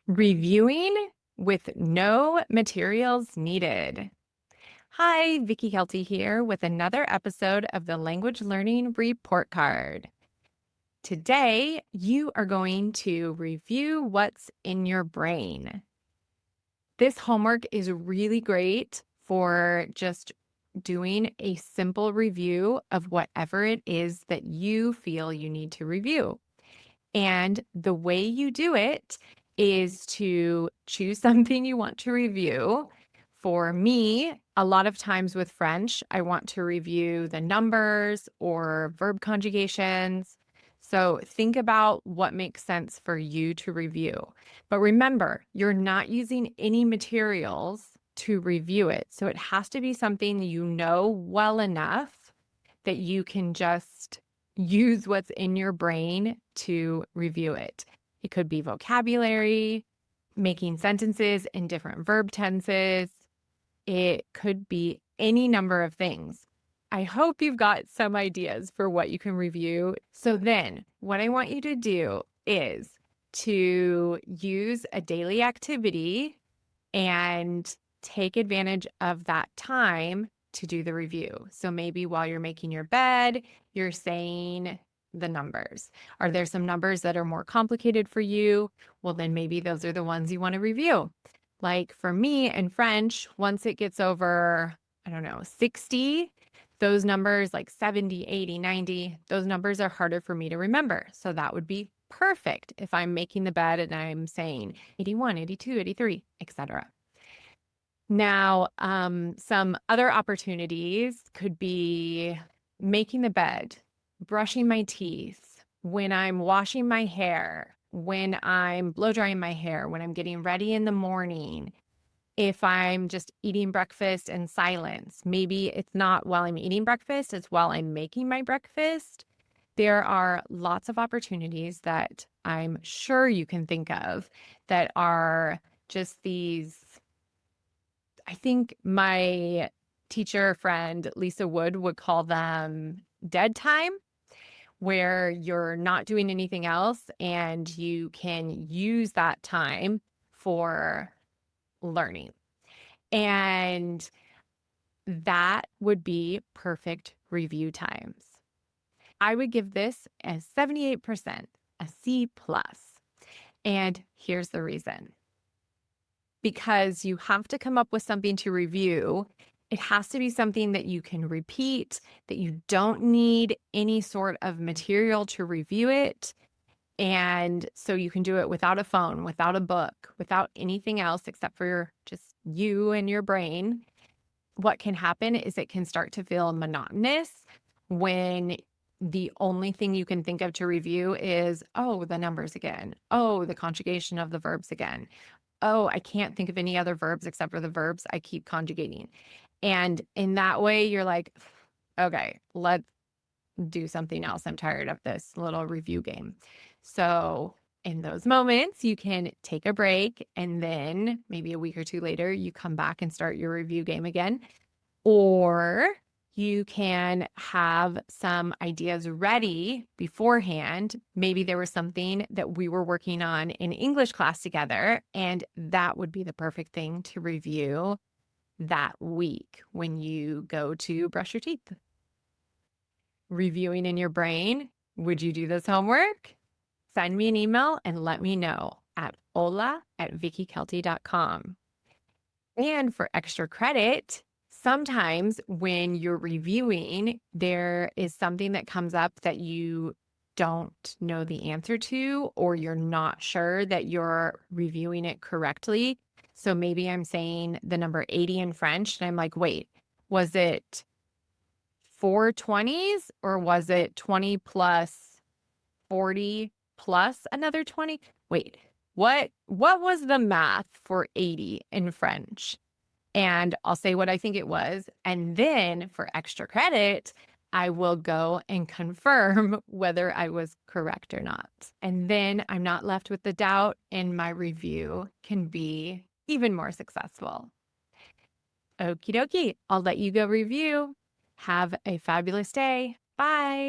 Reviewing with no materials needed. Hi, Vicky Kelty here with another episode of the Language Learning Report Card. Today, you are going to review what's in your brain. This homework is really great for just doing a simple review of whatever it is that you feel you need to review. And the way you do it is to choose something you want to review. For me, a lot of times with French, I want to review the numbers or verb conjugations. So think about what makes sense for you to review. But remember, you're not using any materials to review it. So it has to be something you know well enough that you can just use what's in your brain to review it. It could be vocabulary, making sentences in different verb tenses. It could be any number of things. I hope you've got some ideas for what you can review. So then what I want you to do is to use a daily activity and take advantage of that time to do the review. So maybe while you're making your bed, you're saying the numbers. Are there some numbers that are more complicated for you? Well, then maybe those are the ones you want to review. Like for me in French, once it gets over, 60, those numbers like 70, 80, 90, those numbers are harder for me to remember. So that would be perfect if I'm making the bed and I'm saying 81, 82, 83, etc. Now, some other opportunities could be making the bed, brushing my teeth, when I'm washing my hair, when I'm blow drying my hair, when I'm getting ready in the morning, if I'm just eating breakfast in silence. Maybe it's not while I'm eating breakfast, it's while I'm making my breakfast. There are lots of opportunities that I'm sure you can think of that are just these. I think my teacher friend, Lisa Wood, would call them dead time, where you're not doing anything else and you can use that time for learning. And that would be perfect review times. I would give this a 78%, a C plus. And here's the reason. Because you have to come up with something to review. It has to be something that you can repeat, that you don't need any sort of material to review it. And so you can do it without a phone, without a book, without anything else except for just you and your brain. What can happen is it can start to feel monotonous when the only thing you can think of to review is, oh, the numbers again. Oh, the conjugation of the verbs again. Oh, I can't think of any other verbs except for the verbs I keep conjugating. And in that way, you're like, okay, let's do something else. I'm tired of this little review game. So in those moments, you can take a break and then maybe a week or two later, you come back and start your review game again. Or you can have some ideas ready beforehand. Maybe there was something that we were working on in English class together, and that would be the perfect thing to review that week when you go to brush your teeth. Reviewing in your brain, would you do this homework? Send me an email and let me know at hola@vickykelty.com. And for extra credit, sometimes when you're reviewing, there is something that comes up that you don't know the answer to, or you're not sure that you're reviewing it correctly. So maybe I'm saying the number 80 in French, and I'm like, wait, was it 4 20s or was it 20 plus 40 plus another 20? Wait, what was the math for 80 in French? And I'll say what I think it was. And then for extra credit, I will go and confirm whether I was correct or not. And then I'm not left with the doubt, and my review can be even more successful. Okie dokie, I'll let you go review. Have a fabulous day. Bye.